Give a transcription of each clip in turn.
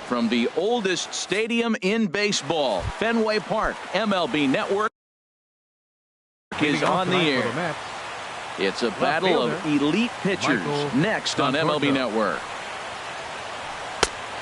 from the oldest stadium in baseball, Fenway Park. MLB Network is on the air. It's a battle of elite pitchers next on MLB Network.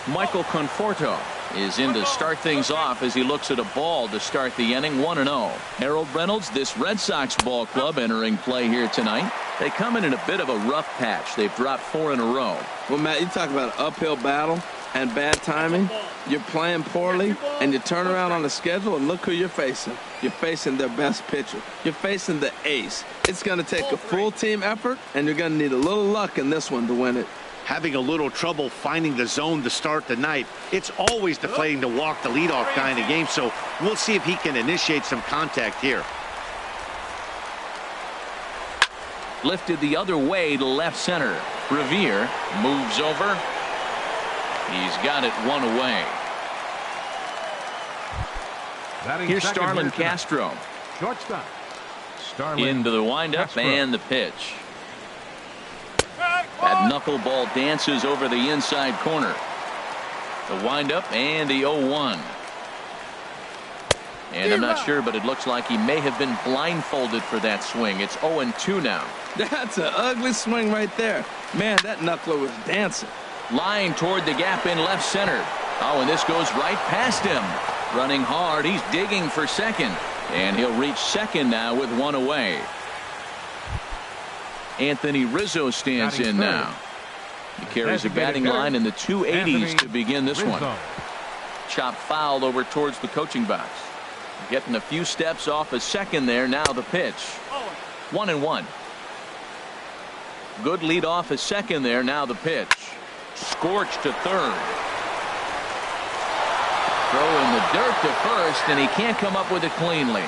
Michael Conforto is in to start things off as he looks at a ball to start the inning. 1-0. Harold Reynolds, this Red Sox ball club, entering play here tonight. They come in a bit of a rough patch. They've dropped 4 in a row. Well, Matt, you talk about an uphill battle and bad timing. You're playing poorly, and you turn around on the schedule, and look who you're facing. You're facing their best pitcher. You're facing the ace. It's going to take a full team effort, and you're going to need a little luck in this one to win it. Having a little trouble finding the zone to start the night. It's always deflating to walk the leadoff guy in the game, so we'll see if he can initiate some contact here. Lifted the other way to left center. Revere moves over. He's got it 1 away. Here's Starlin Castro. Shortstop. Into the windup and the pitch. That knuckleball dances over the inside corner. The windup and the 0-1. And I'm not sure, but it looks like he may have been blindfolded for that swing. It's 0-2 now. That's an ugly swing right there. Man, that knuckler was dancing. Line toward the gap in left center. Oh, and this goes right past him. Running hard. He's digging for second. And he'll reach second now with 1 away. Anthony Rizzo stands in now. He carries a batting line in the 280s to begin this one. Chop foul over towards the coaching box. Getting a few steps off a second there. Now the pitch. 1-1. Good lead off a second there. Now the pitch. Scorched to third. Throw in the dirt to first, and he can't come up with it cleanly.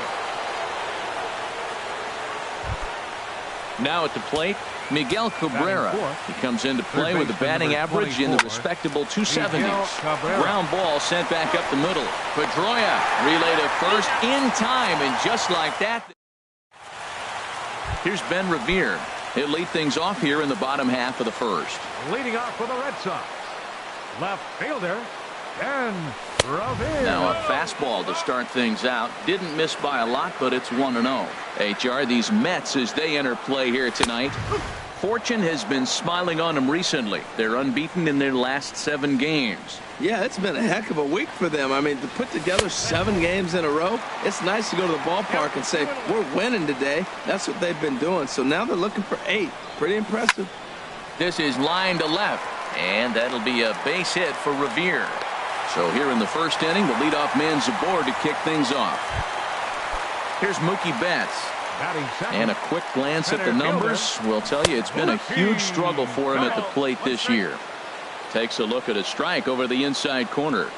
Now at the plate, Miguel Cabrera. He comes into play with a batting average in the respectable 270s. Ground ball sent back up the middle. Pedroia relay to first in time, and just like that. Here's Ben Revere. He'll lead things off here in the bottom half of the first. Leading off for the Red Sox, left fielder, Ben Revere. Now a fastball to start things out. Didn't miss by a lot, but it's 1-0. HR, these Mets, as they enter play here tonight, fortune has been smiling on them recently. They're unbeaten in their last 7 games. Yeah, it's been a heck of a week for them. I mean, to put together 7 games in a row, it's nice to go to the ballpark and say, we're winning today. That's what they've been doing. So now they're looking for 8. Pretty impressive. This is line to left, and that'll be a base hit for Revere. So here in the first inning, the leadoff man's aboard to kick things off. Here's Mookie Betts. And a quick glance at the numbers will tell you it's been a huge struggle for him at the plate this year. Takes a look at a strike over the inside corner.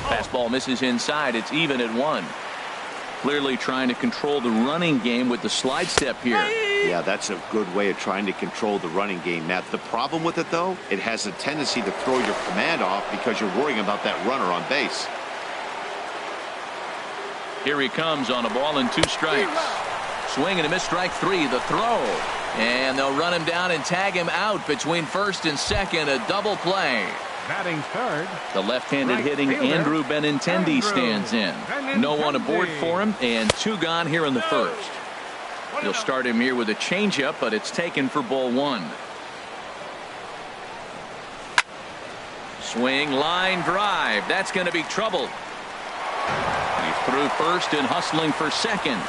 Fastball misses inside. It's even at 1. Clearly trying to control the running game with the slide step here. Yeah, that's a good way of trying to control the running game, Matt. The problem with it, though, it has a tendency to throw your command off because you're worrying about that runner on base. Here he comes on a ball and 2 strikes. Swing and a miss, strike 3. The throw. And they'll run him down and tag him out between first and second. A double play. Batting third. The left-handed hitting Andrew Benintendi stands in. No one aboard for him, and 2 gone here in the first. He'll start him here with a changeup, but it's taken for ball 1. Swing, line drive. That's going to be trouble. He's through first and hustling for second.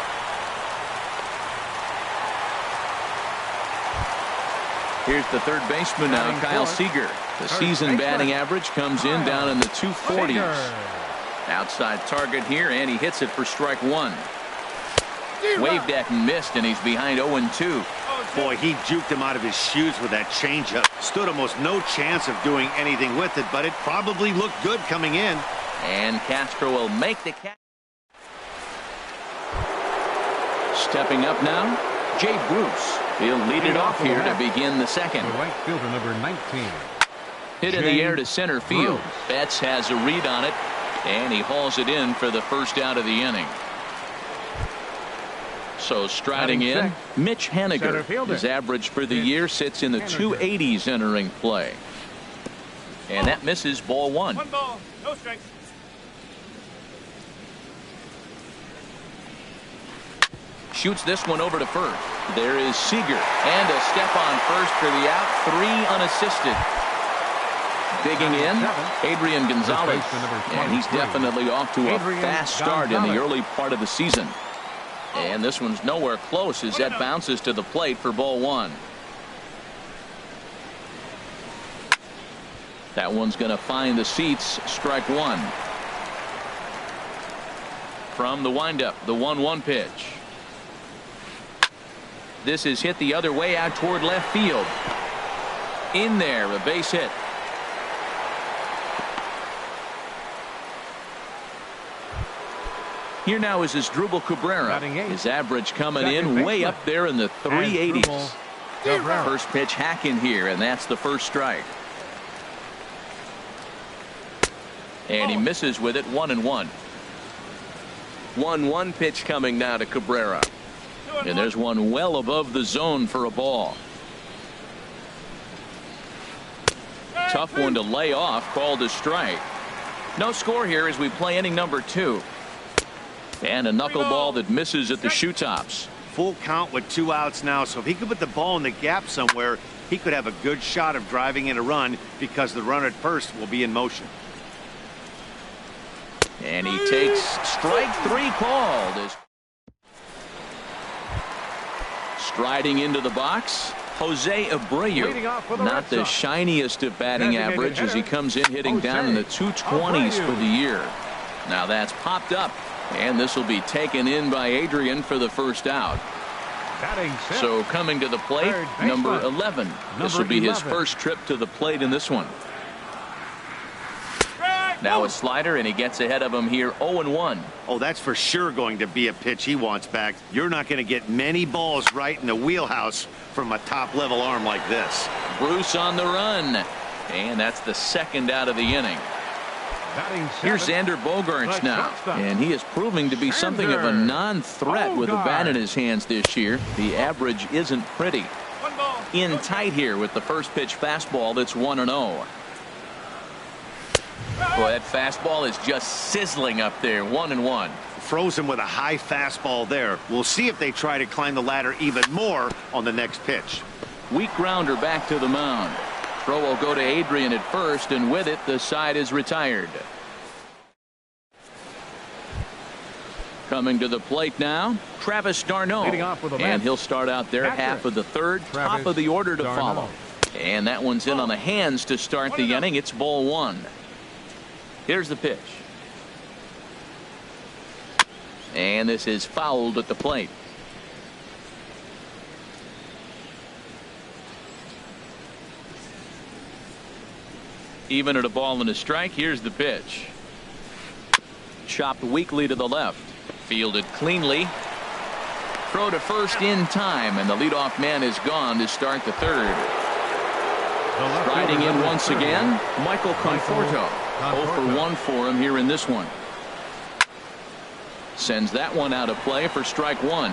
Here's the third baseman now, Kyle Seager. The season batting average comes in down in the 240s. Outside target here, and he hits it for strike 1. Waved at and missed, and he's behind 0-2. Boy, he juked him out of his shoes with that changeup. Stood almost no chance of doing anything with it, but it probably looked good coming in. And Castro will make the catch. Stepping up now, Jay Bruce. He'll lead it off here to begin the second. Right fielder number 19. Hit in the air to center field. Betts has a read on it, and he hauls it in for the first out of the inning. So striding in, Mitch Haniger. His average for the year sits in the 280s entering play. And that misses, ball one. 1 ball, no strikes. Shoots this one over to first. There is Seager. And a step on first for the out. 3 unassisted. Digging in, Adrian Gonzalez. And he's definitely off to a fast start in the early part of the season. And this one's nowhere close as that bounces to the plate for ball one. That one's going to find the seats. Strike one. From the windup, the 1-1 pitch. This is hit the other way out toward left field. In there, a base hit. Here now is Asdrubal Cabrera. His average coming in way up there in the 380s. First pitch hacking here, and that's the first strike. And he misses with it. 1-1. 1-1 pitch coming now to Cabrera. And there's one well above the zone for a ball. Tough one to lay off, called a strike. No score here as we play inning number 2. And a knuckleball that misses at the shoe tops. Full count with 2 outs now, so if he could put the ball in the gap somewhere, he could have a good shot of driving in a run because the runner at first will be in motion. And he takes strike 3 called. Striding into the box, Jose Abreu. Not the shiniest of batting average as he comes in hitting down in the 220s for the year. Now that's popped up, and this will be taken in by Adrian for the first out. So coming to the plate, number 11. This will be his first trip to the plate in this one. Now a slider, and he gets ahead of him here. 0-1. Oh, that's for sure going to be a pitch he wants back. You're not going to get many balls right in the wheelhouse from a top-level arm like this. Bruce on the run, and that's the second out of the inning. Here's Xander Bogaerts now, and he is proving to be something of a non-threat with a bat in his hands this year. The average isn't pretty. In tight here with the first pitch fastball that's 1-0. Boy, that fastball is just sizzling up there. 1-1. Frozen with a high fastball there. We'll see if they try to climb the ladder even more on the next pitch. Weak grounder back to the mound. Throw will go to Adrian at first, and with it, the side is retired. Coming to the plate now, Travis d'Arnaud. And he'll start out there half of the third, top of the order to follow. And that one's in on the hands to start the inning. It's ball one. Here's the pitch. And this is fouled at the plate. Even at a ball and a strike, here's the pitch. Chopped weakly to the left. Fielded cleanly. Throw to first in time, and the leadoff man is gone to start the third. Riding in once again, Michael Conforto. 0 for 1 for him here in this one. Sends that one out of play for strike one.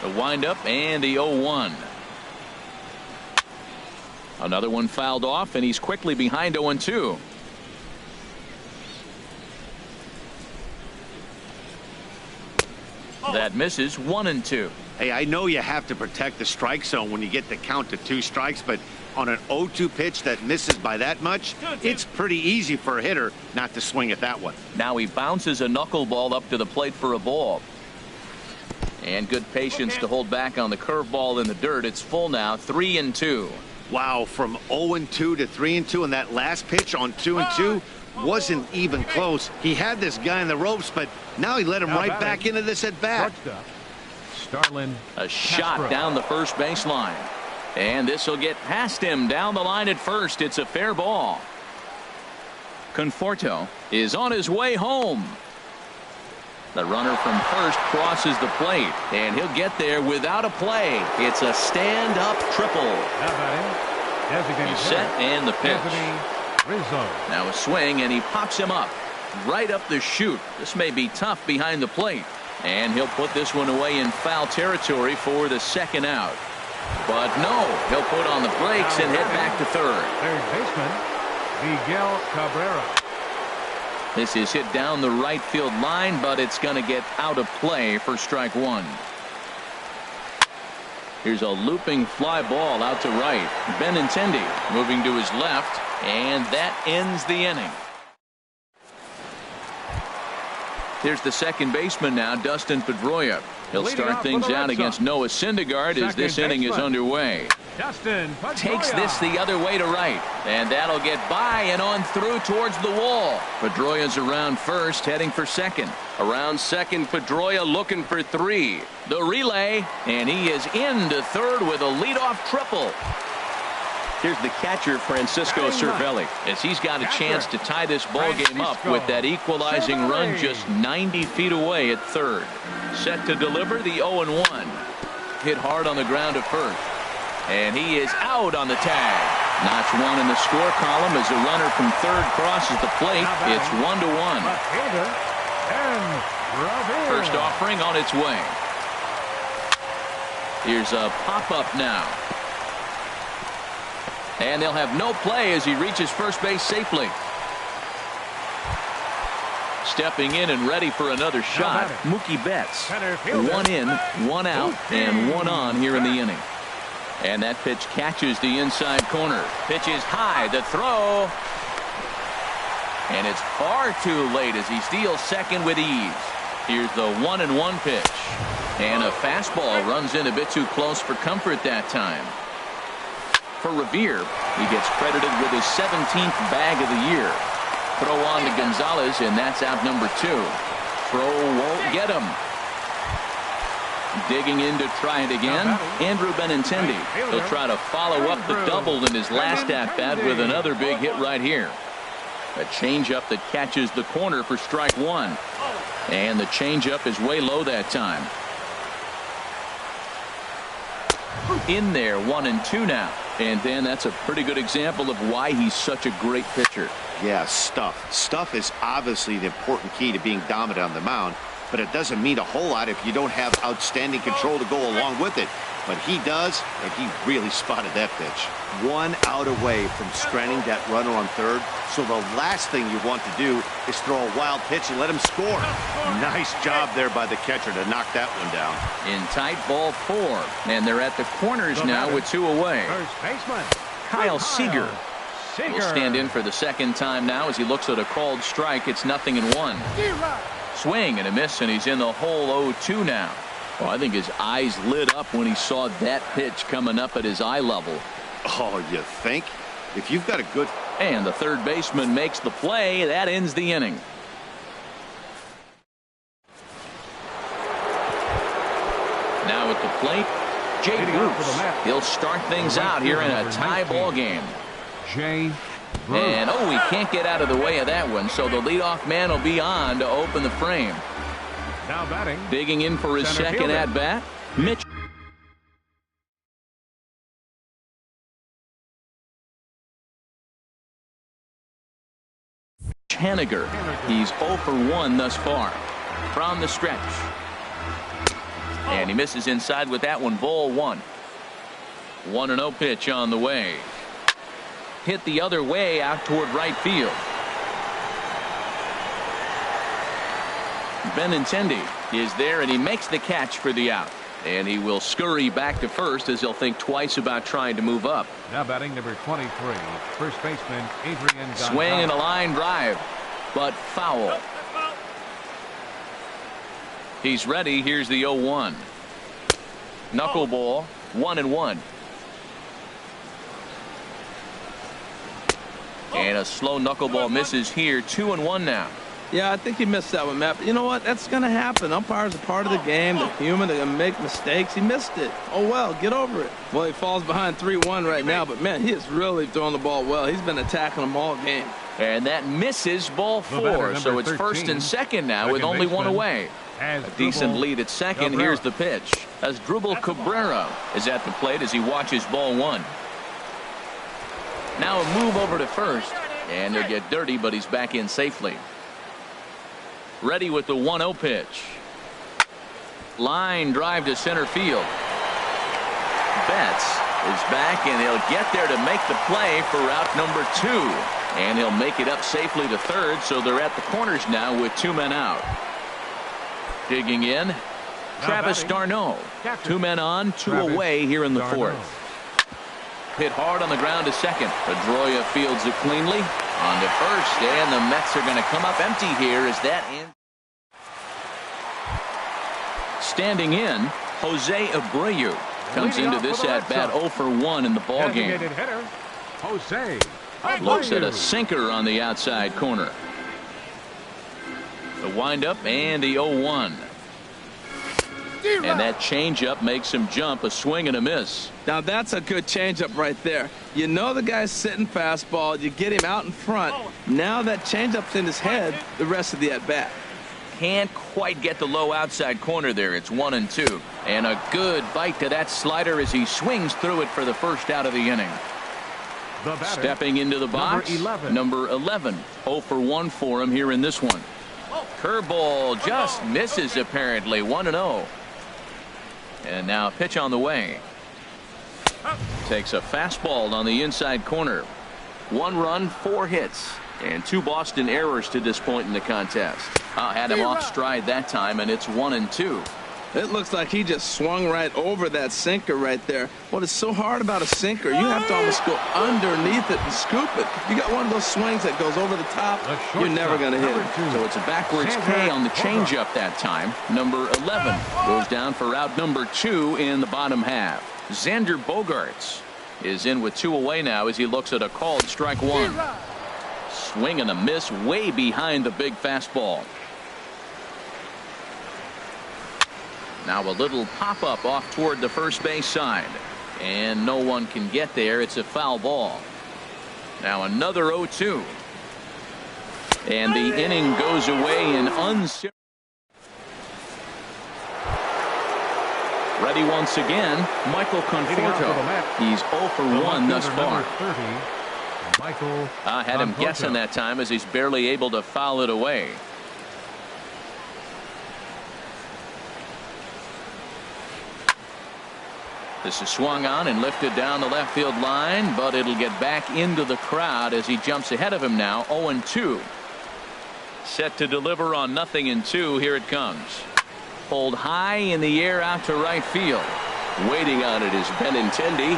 The windup and the 0-1. Another one fouled off, and he's quickly behind 0-2. That misses. 1-2. Hey, I know you have to protect the strike zone when you get the count to 2 strikes, but on an 0-2 pitch that misses by that much, it's pretty easy for a hitter not to swing at that one. Now he bounces a knuckleball up to the plate for a ball. And good patience to hold back on the curveball in the dirt. It's full now. 3-2. Wow, from 0-2 to 3-2, and that last pitch on 2-2 wasn't even close. He had this guy in the ropes, but now he let him right back into this at bat. A shot down the first baseline. And this will get past him down the line at first. It's a fair ball. Conforto is on his way home. The runner from first crosses the plate, and he'll get there without a play. It's a stand-up triple. He's set, and the pitch. Now a swing, and he pops him up right up the chute. This may be tough behind the plate, and he'll put this one away in foul territory for the second out. But no, he'll put on the brakes and head back to third. Third baseman, Miguel Cabrera. This is hit down the right field line, but it's going to get out of play for strike one. Here's a looping fly ball out to right. Benintendi moving to his left, and that ends the inning. Here's the second baseman now, Dustin Pedroia. He'll start things out against Noah Syndergaard as this inning is underway. Dustin Pedroia Takes this the other way to right, and that'll get by and on through towards the wall. Pedroia's around first, heading for second. Around second, Pedroia looking for three. The relay, and he is into third with a leadoff triple. Here's the catcher, Francisco Cervelli, as he's got a chance to tie this ball game up with that equalizing run just 90 feet away at third. Set to deliver the 0-1. Hit hard on the ground at first. And he is out on the tag. Notch one in the score column as a runner from third crosses the plate. It's 1-1. First offering on its way. Here's a pop-up now. And they'll have no play as he reaches first base safely. Stepping in and ready for another shot, Mookie Betts. One in, one out, and one on here in the inning. And that pitch catches the inside corner. Pitch is high, the throw. And it's far too late as he steals second with ease. Here's the 1-1 pitch. And a fastball runs in a bit too close for comfort that time. For Revere, he gets credited with his 17th bag of the year. Throw on to Gonzalez, and that's out number 2. Throw won't get him. Digging in to try it again, Andrew Benintendi. He'll try to follow up the double in his last at-bat with another big hit right here. A changeup that catches the corner for strike one. And the changeup is way low that time. In there, 1-2 now. And then that's a pretty good example of why he's such a great pitcher. Yeah, stuff. Stuff is obviously the important key to being dominant on the mound, but it doesn't mean a whole lot if you don't have outstanding control to go along with it. But he does, and he really spotted that pitch. 1 out away from stranding that runner on third, so the last thing you want to do is throw a wild pitch and let him score. Nice job there by the catcher to knock that one down. In tight, ball 4, and they're at the corners now with 2 away. First baseman, Kyle Seager will stand in for the second time now as he looks at a called strike. It's 0-1. Swing and a miss, and he's in the hole 0-2 now. Well, I think his eyes lit up when he saw that pitch coming up at his eye level. Oh, you think? If you've got a good... And the third baseman makes the play. That ends the inning. Now at the plate, Jay Bruce. He'll start things out here in a tie ball game. Jay Bruce. And he can't get out of the way of that one, so the leadoff man will be on to open the frame. Now batting. Digging in for his second at bat, Mitch Haniger. He's 0 for 1 thus far. From the stretch. And he misses inside with that one. Ball 1. 1-0 pitch on the way. Hit the other way out toward right field. Benintendi is there, and he makes the catch for the out. And he will scurry back to first as he'll think twice about trying to move up. Now batting number 23, first baseman Adrian Gonzalez. Swing and a line drive, but foul. He's ready. Here's the 0-1. Knuckleball, 1-1. And a slow knuckleball misses here. 2-1 now. Yeah, I think he missed that one, Matt. But you know what? That's going to happen. Umpires are part of the game. They're human. They're going to make mistakes. He missed it. Oh, well, get over it. Well, he falls behind 3-1 right now. But, man, he is really throwing the ball well. He's been attacking them all game. And that misses ball 4. So it's 13, first and second now with only one away. A decent lead at second. Cabrera. Here's the pitch. As Dribble Cabrera is at the plate as he watches ball 1. Now a move over to first. And he'll get dirty, but he's back in safely. Ready with the 1-0 pitch. Line drive to center field. Betts is back, and he'll get there to make the play for route number 2. And he'll make it up safely to third, so they're at the corners now with 2 men out. Digging in, Travis d'Arnaud. 2 men on, 2 away here in the 4th. Hit hard on the ground to second. Pedroia fields it cleanly. On to first, and the Mets are going to come up empty here as that ends. Standing in, Jose Abreu comes into this at bat 0 for 1 in the ball game. Looks at a sinker on the outside corner. The windup and the 0-1. And that changeup makes him jump. A swing and a miss. Now that's a good changeup right there. You know the guy's sitting fastball. You get him out in front. Now that changeup's in his head the rest of the at-bat. Can't quite get the low outside corner there. It's 1-2. And a good bite to that slider as he swings through it for the first out of the inning. Stepping into the box, number 11. 0 for 1 for him here in this one. Curveball just misses apparently. 1-0. And now a pitch on the way. Takes a fastball on the inside corner. 1 run, 4 hits, and 2 Boston errors to this point in the contest. Had him off stride that time, and it's 1-2. It looks like he just swung right over that sinker right there. What is so hard about a sinker, you have to almost go underneath it and scoop it. You got one of those swings that goes over the top, you're never going to hit it. So it's a backwards K on the changeup that time. Number 11 goes down for route number 2 in the bottom half. Xander Bogaerts is in with 2 away now as he looks at a called strike 1. Swing and a miss way behind the big fastball. Now a little pop-up off toward the first base side. And no one can get there. It's a foul ball. Now another 0-2. And the inning goes away in uncertain. Ready once again, Michael Conforto. He's 0 for 1 thus far. I had him guessing that time as he's barely able to foul it away. This is swung on and lifted down the left field line, but it'll get back into the crowd as he jumps ahead of him now. 0-2. Set to deliver on 0-2. Here it comes. Pulled high in the air out to right field. Waiting on it is Benintendi.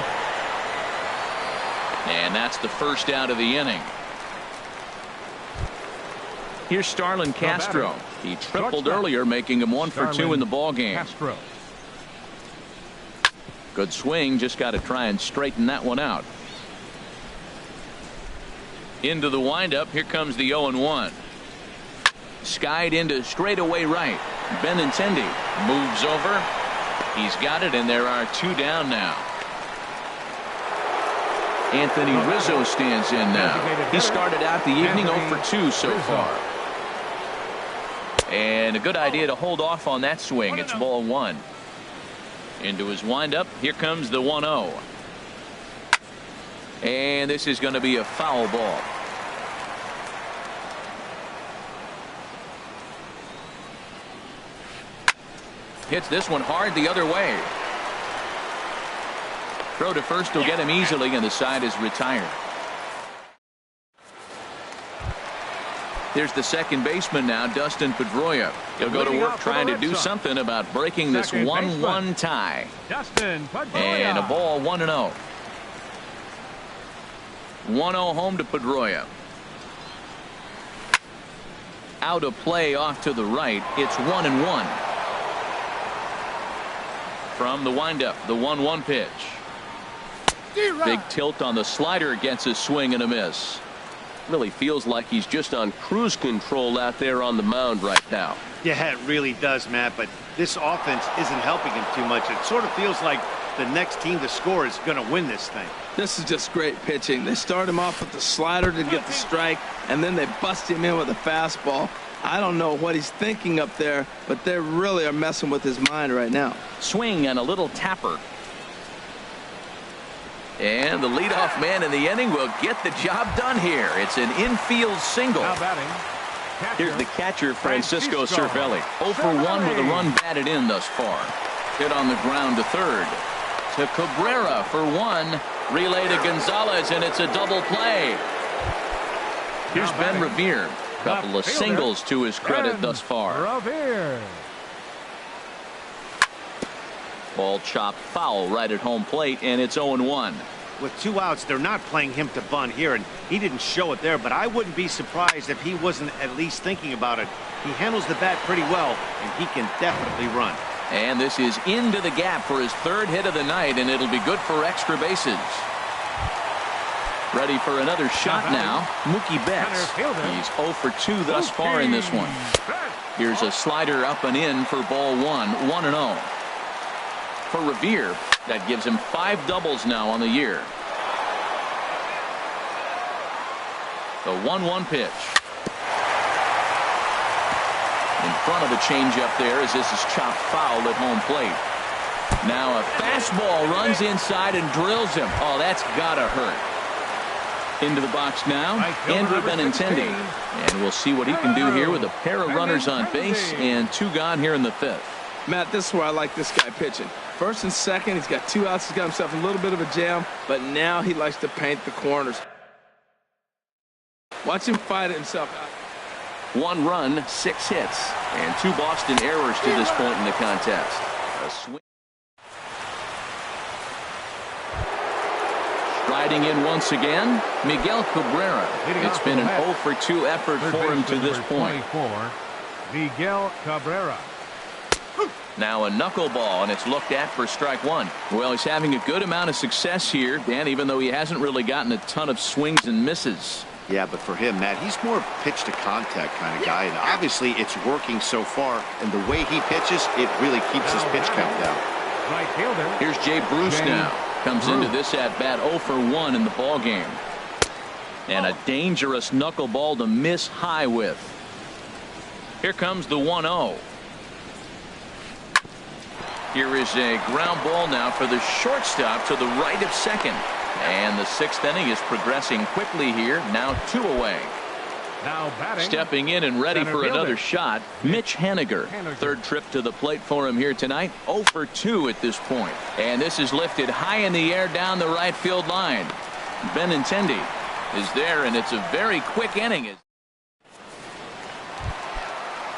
And that's the first out of the inning. Here's Starlin Castro. He tripled earlier, making him 1 for 2 in the ball game. Good swing, just got to try and straighten that one out. Into the windup, here comes the 0-1. Skied into straightaway right. Benintendi moves over. He's got it, and there are 2 down now. Anthony Rizzo stands in now. He started out the evening 0 for 2 so far. And a good idea to hold off on that swing. It's ball 1. Into his windup. Here comes the 1-0. And this is going to be a foul ball. Hits this one hard the other way. Throw to first will get him easily, and the side is retired. Here's the second baseman now, Dustin Pedroia. He'll go to work trying to do something about breaking this 1-1 tie. And a ball 1-0. 1-0 home to Pedroia. Out of play off to the right. It's 1-1. From the windup, the 1-1 pitch. Big tilt on the slider against a swing and a miss. Really feels like he's just on cruise control out there on the mound right now. Yeah, it really does, Matt, but this offense isn't helping him too much. It sort of feels like the next team to score is going to win this thing. This is just great pitching. They start him off with the slider to get the strike, and then they bust him in with a fastball. I don't know what he's thinking up there, but they really are messing with his mind right now. Swing and a little tapper. And the leadoff man in the inning will get the job done here. It's an infield single. Here's the catcher, Francisco Cervelli. 0 for 1 with a run batted in thus far. Hit on the ground to third. to Cabrera for one. Relay to Gonzalez, and it's a double play. Here's Ben Revere. Couple of singles to his credit thus far. Revere. Ball chopped foul right at home plate, and it's 0-1. With 2 outs, they're not playing him to bunt here, and he didn't show it there, but I wouldn't be surprised if he wasn't at least thinking about it. He handles the bat pretty well, and he can definitely run. And this is into the gap for his third hit of the night, and it'll be good for extra bases. Ready for another shot now. Mookie Betts. He's 0 for 2 thus far in this one. Here's a slider up and in for ball one. 1-0. For Revere, that gives him 5 doubles now on the year. The 1-1 pitch. In front of the changeup there as this is chopped foul at home plate. Now a fastball runs inside and drills him. Oh, that's gotta hurt. Into the box now, Andrew Benintendi. And we'll see what he can do here with a pair of runners on base and 2 gone here in the 5th. Matt, this is where I like this guy pitching. First and second, he's got 2 outs. He's got himself a little bit of a jam, but now he likes to paint the corners. Watch him fight it himself out. 1 run, 6 hits, and 2 Boston errors to this point in the contest. A swing. Striding in once again, Miguel Cabrera. It's been an 0 for 2 effort for him to this point. 24, Miguel Cabrera. Now a knuckleball, and it's looked at for strike 1. Well, he's having a good amount of success here, Dan, even though he hasn't really gotten a ton of swings and misses. Yeah, but for him, Matt, he's more pitch to contact kind of guy, and obviously it's working so far, and the way he pitches, it really keeps his pitch count down. Right fielder. Here's Jay Bruce now. Comes into this at bat 0 for 1 in the ball game. And a dangerous knuckleball to miss high with. Here comes the 1-0. Here is a ground ball now for the shortstop to the right of second. And the 6th inning is progressing quickly here. Now 2 away. Now batting. Stepping in and ready for another shot, Mitch Haniger. 3rd trip to the plate for him here tonight. 0 for 2 at this point. And this is lifted high in the air down the right field line. Benintendi is there, and it's a very quick inning.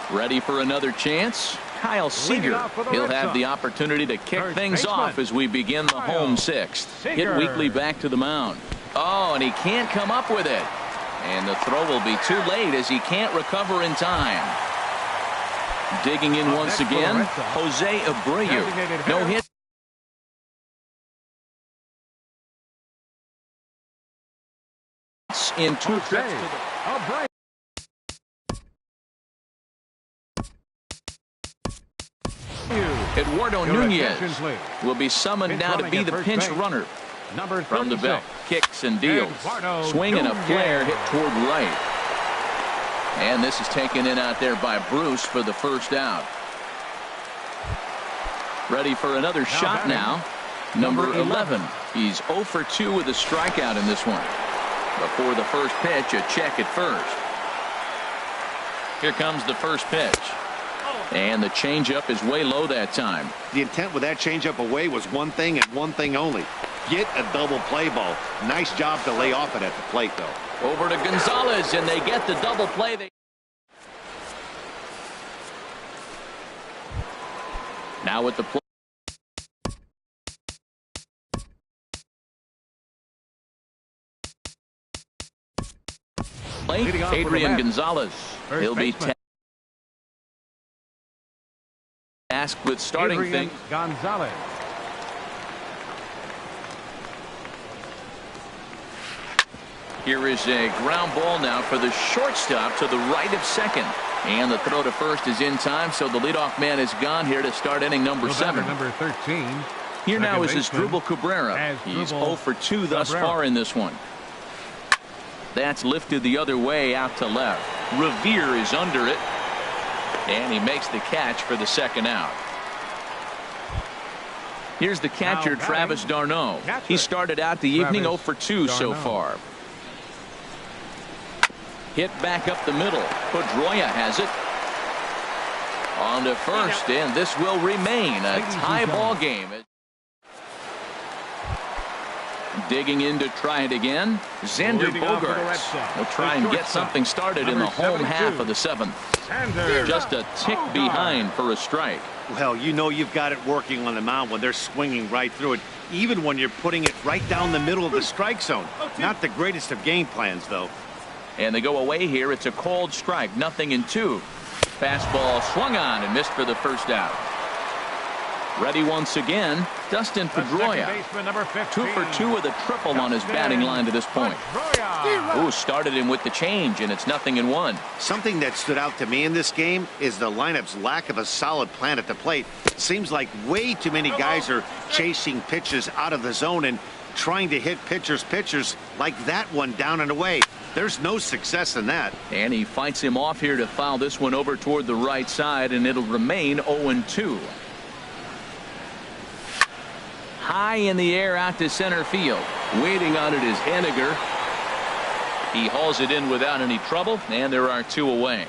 Ready for another chance. Kyle Seager. He'll have the opportunity to kick things off as we begin the home 6th. Hit weekly back to the mound. Oh, and he can't come up with it. And the throw will be too late as he can't recover in time. Digging in once again, Jose Abreu. No hit. In 2 trips. Eduardo Nunez will be summoned now to be the pinch runner. From the belt, kicks and deals. Swing and a flare hit toward right. And this is taken in out there by Bruce for the 1st out. Ready for another shot now. Number 11. He's 0 for 2 with a strikeout in this one. Before the first pitch, a check at first. Here comes the first pitch. And the changeup is way low that time. The intent with that changeup away was one thing and one thing only. Get a double play ball. Nice job to lay off it at the plate, though. Over to Gonzalez, and they get the double play. Now with the play. Adrian Gonzalez. He'll be tasked with starting things. Gonzalez. Here is a ground ball now for the shortstop to the right of second. And the throw to first is in time, so the leadoff man is gone here to start inning number 7. Number 13. Here now is Asdrubal Cabrera. He's 0 for 2 thus far in this one. That's lifted the other way out to left. Revere is under it. And he makes the catch for the 2nd out. Here's the catcher, Travis d'Arnaud. He started out the evening 0 for 2 so far. Hit back up the middle. Pedroia has it. On to first, and this will remain a tie ball game. Digging in to try it again, Xander Bogaerts. He'll try and get something started in the home half of the 7th. Just a tick behind for a strike. Well, you know you've got it working on the mound when they're swinging right through it, even when you're putting it right down the middle of the strike zone. Not the greatest of game plans, though. And they go away here. It's a called strike, 0-2. Fastball swung on and missed for the first out. Ready once again, Dustin Pedroia. 2 for 2 with a triple on his batting line to this point. Ooh, started him with the change, and it's 0-1. Something that stood out to me in this game is the lineup's lack of a solid plan at the plate. Seems like way too many guys are chasing pitches out of the zone and trying to hit pitchers like that one down and away. There's no success in that. And he fights him off here to foul this one over toward the right side, and it'll remain 0-2. High in the air out to center field. Waiting on it is Henniger. He hauls it in without any trouble, and there are 2 away.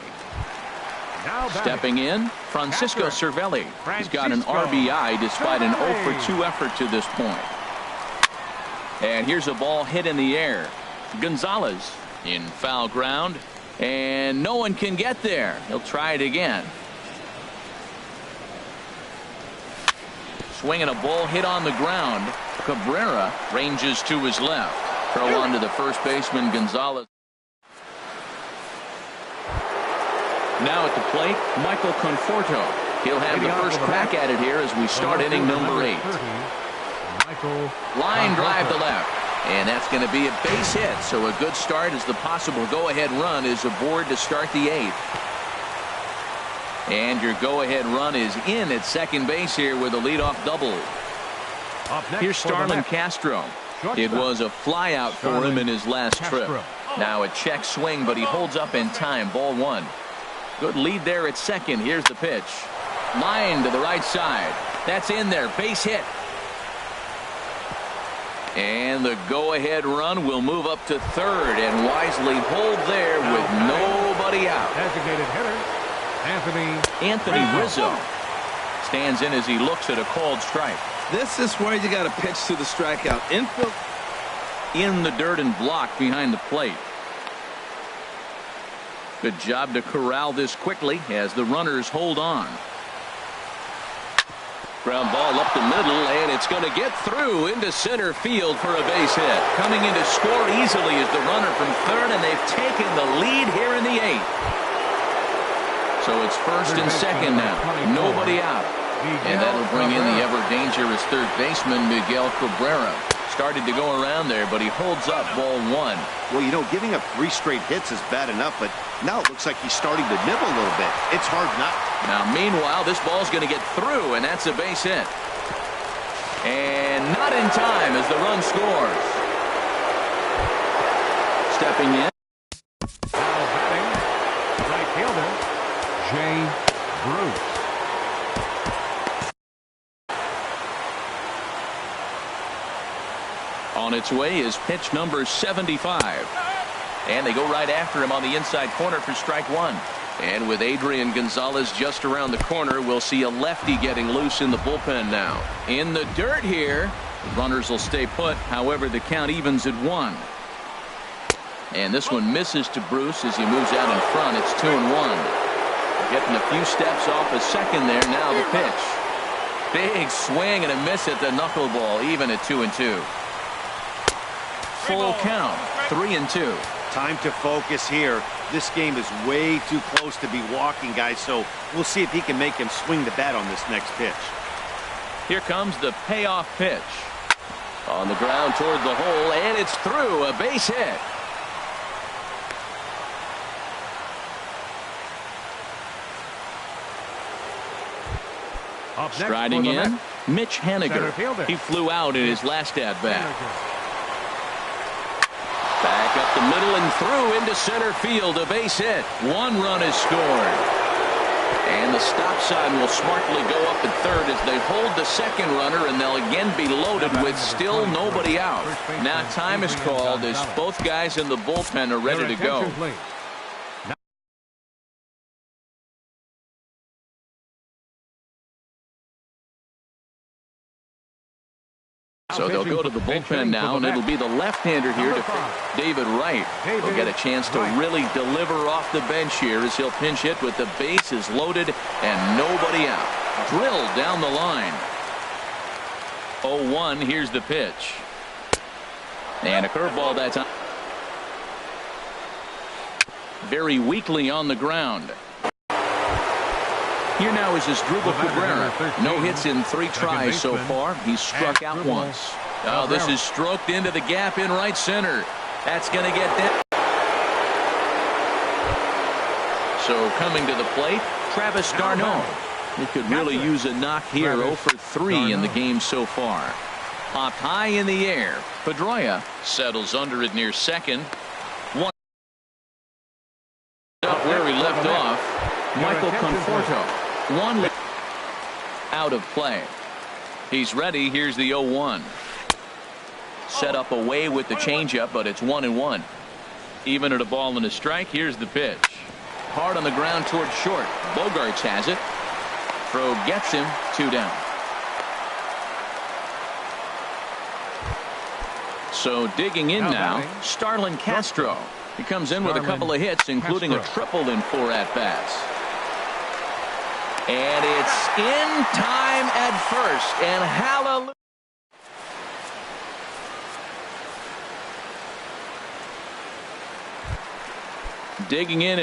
Stepping in, Francisco Cervelli. He's got an RBI despite an 0 for 2 effort to this point. And here's a ball hit in the air. Gonzalez in foul ground, and no one can get there. He'll try it again. Swinging a ball hit on the ground. Cabrera ranges to his left. Throw on to the first baseman, Gonzalez. Now at the plate, Michael Conforto. He'll have the first crack at it here as we start inning number 8. Line drive to left. And that's going to be a base hit. So a good start as the possible go-ahead run is aboard to start the 8th. And your go-ahead run is in at second base here with a leadoff double. Here's Starlin Castro. It was a flyout for him in his last trip. Now a check swing, but he holds up in time. Ball 1. Good lead there at second. Here's the pitch. Line to the right side. That's in there. Base hit. And the go-ahead run will move up to third and wisely hold there with nobody out. Designated hitter, Anthony Rizzo stands in as he looks at a called strike. This is where you got to pitch to the strikeout. Infield in the dirt and blocked behind the plate. Good job to corral this quickly as the runners hold on. Ground ball up the middle, and it's going to get through into center field for a base hit. Coming in to score easily is the runner from third, and they've taken the lead here in the 8th. So it's first and second now. Nobody out. And that'll bring in the ever-dangerous third baseman, Miguel Cabrera. Started to go around there, but he holds up ball 1. Well, you know, giving up 3 straight hits is bad enough, but now it looks like he's starting to nibble a little bit. It's hard not. Now, meanwhile, this ball's going to get through, and that's a base hit. And not in time as the run scores. Stepping in. right fielder, Jay Bruce. On its way is pitch number 75. And they go right after him on the inside corner for strike 1. And with Adrian Gonzalez just around the corner, we'll see a lefty getting loose in the bullpen now. In the dirt here, runners will stay put. However, the count evens at 1. And this one misses to Bruce as he moves out in front. It's 2-1. Getting a few steps off a second there. Now the pitch. Big swing and a miss at the knuckleball, even at 2-2. Full count, 3-2. Time to focus here. This game is way too close to be walking, guys, so we'll see if he can make him swing the bat on this next pitch. Here comes the payoff pitch. On the ground toward the hole, and it's through. A base hit. Striding in, Mitch Henniger. He flew out in his last at-bat. Back up the middle and through into center field. A base hit. 1 run is scored. And the stop sign will smartly go up at third as they hold the second runner, and they'll again be loaded with still nobody out. Now time is called as both guys in the bullpen are ready to go. So they'll go to the bullpen now, and it'll be the left-hander here to David Wright. He'll get a chance to really deliver off the bench here as he'll pinch hit with the bases loaded and nobody out. Drilled down the line. 0-1, here's the pitch. And a curveball that time. Very weakly on the ground. Here now is Asdrubal Cabrera. No hits in 3 tries so far. He's struck out once. Oh, this is stroked into the gap in right center. That's going to get down. So coming to the plate, Travis d'Arnaud. He could really use a knock here. 0 for 3 in the game so far. Popped high in the air. Pedroia settles under it near second. One up where he left off. Michael Conforto. One out of play. He's ready. Here's the 0-1. Set up away with the changeup, but it's 1-1. Even at a ball and a strike. Here's the pitch. Hard on the ground towards short. Bogarts has it. Throw gets him. 2 down. So digging in now, Starlin Castro. He comes in with a couple of hits, including a triple in 4 at-bats. And it's in time at first, and hallelujah. Digging in.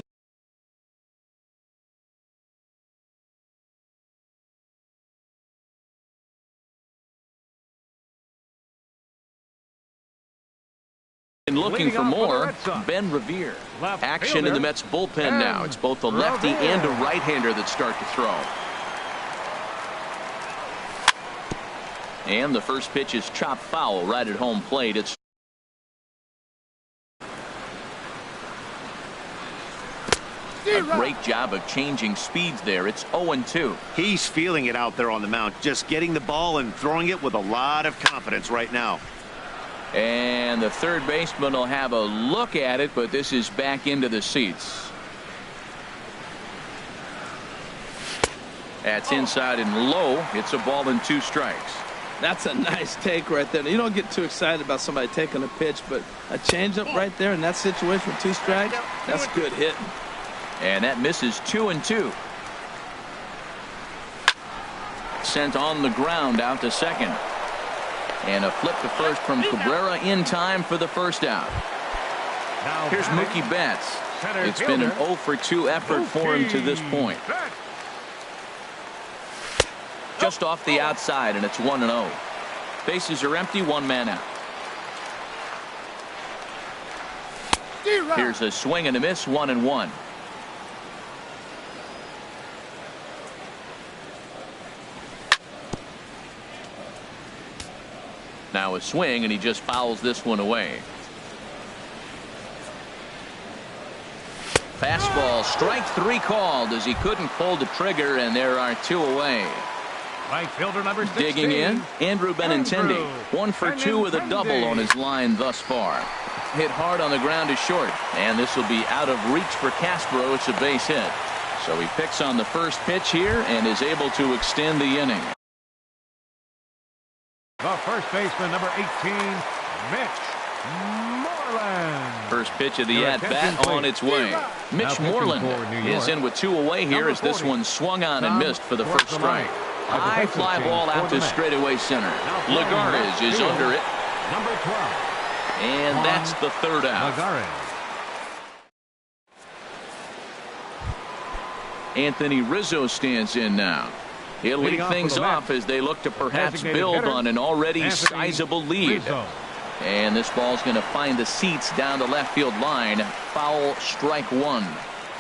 And looking for more, Ben Revere. Action in the Mets bullpen now. It's both a lefty and a right-hander that start to throw. And the first pitch is chopped foul right at home plate. It's a great job of changing speeds there. It's 0-2. He's feeling it out there on the mound, just getting the ball and throwing it with a lot of confidence right now. And the third baseman will have a look at it, but this is back into the seats. That's inside and low. It's a ball and 2 strikes. That's a nice take right there. You don't get too excited about somebody taking a pitch, but a changeup right there in that situation with 2 strikes, that's good hitting. And that misses 2-2. Sent on the ground out to second. And a flip to first from Cabrera in time for the first out. Here's Mookie Betts. It's been an 0 for 2 effort for him to this point. Just off the outside, and it's 1-0. Bases are empty, 1 man out. Here's a swing and a miss, 1-1. Now a swing, and he just fouls this one away. Fastball, strike 3 called as he couldn't pull the trigger, and there are 2 away. Right fielder number 16. Digging in, Andrew Benintendi. 1 for 2 with a double on his line thus far. Hit hard on the ground to short, and this will be out of reach for Castro. It's a base hit. So he picks on the first pitch here and is able to extend the inning. The first baseman, number 18, Mitch Moreland. First pitch of the at-bat on its way. Mitch Moreland is in with 2 away here as this one swung on and missed for the first strike. High fly ball out to straightaway center. Lagares is under it. Number 12. And that's the 3rd out. Lagares. Anthony Rizzo stands in now. He'll lead things off as they look to perhaps build on an already sizable lead. And this ball's going to find the seats down the left field line. Foul, strike 1.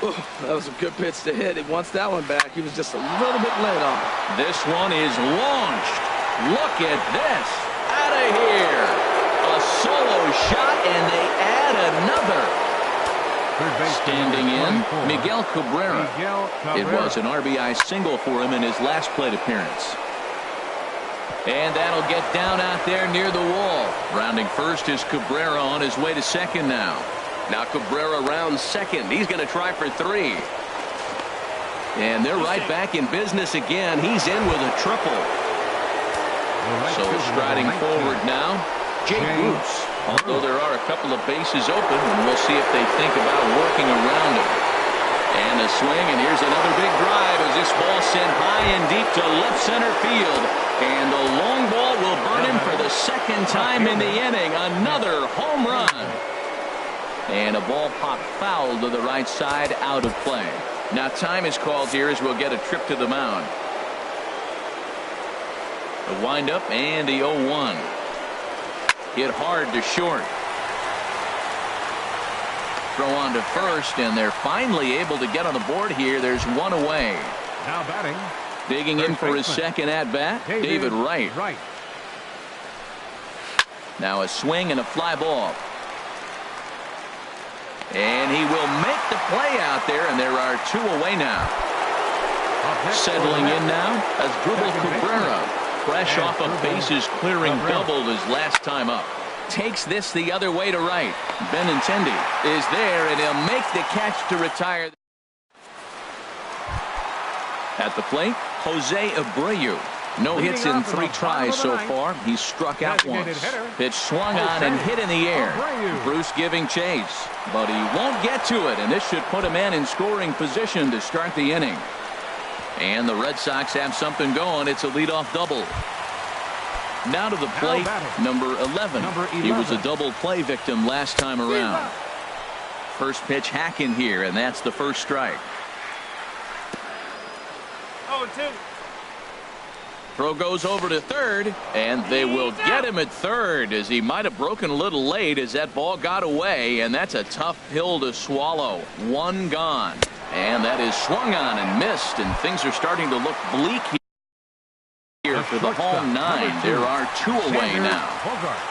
Ooh, that was a good pitch to hit. He wants that one back. He was just a little bit late on it. This one is launched. Look at this. Out of here. A solo shot, and they add another. Standing in, Miguel Cabrera. It was an RBI single for him in his last plate appearance. And that'll get down out there near the wall. Rounding first is Cabrera on his way to second now. Now Cabrera rounds second. He's going to try for 3. And they're right back in business again. He's in with a triple. So striding forward now, Jay Bruce. Although there are a couple of bases open, and we'll see if they think about working around him. And a swing, and here's another big drive as this ball sent high and deep to left center field. And the long ball will burn him for the second time in the inning. Another home run. And a ball popped foul to the right side, out of play. Now time is called here as we'll get a trip to the mound. The windup and the 0-1. Hit hard to short. Throw on to first, and they're finally able to get on the board here. There's one away. Now batting. Digging in for his second at-bat, David Wright. Now a swing and a fly ball. And he will make the play out there, and there are two away now. Settling in now as Drupal Cabrera, fresh off a bases clearing double his last time up. Takes this the other way to right. Benintendi is there, and he'll make the catch to retire. At the plate, Jose Abreu. No hits in 3 tries so far. He's struck out once. Pitch swung on and hit in the air. Bruce giving chase, but he won't get to it, and this should put a man in scoring position to start the inning. And the Red Sox have something going. It's a leadoff double. Now to the plate, number 11. He was a double play victim last time around. First pitch hacking here, and that's the first strike. 0-2. Throw goes over to third, and they will get him at third as he might have broken a little late as that ball got away, and that's a tough pill to swallow. One gone, and that is swung on and missed, and things are starting to look bleak here for the home 9. There are 2 away now.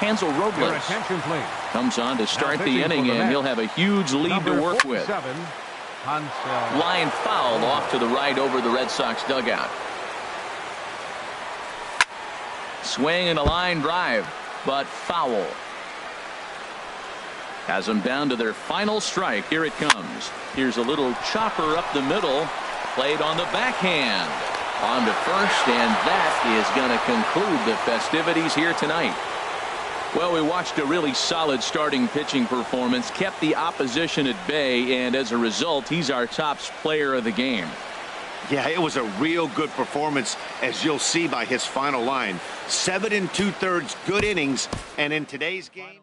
Hansel Robles comes on to start the inning, and he'll have a huge lead to work with. Line foul off to the right over the Red Sox dugout. Swing and a line drive, but foul. Has them down to their final strike. Here it comes. Here's a little chopper up the middle, played on the backhand. On to first, and that is going to conclude the festivities here tonight. Well, we watched a really solid starting pitching performance, kept the opposition at bay, and as a result, he's our top player of the game. Yeah, it was a real good performance, as you'll see by his final line. 7 2/3 good innings, and in today's game.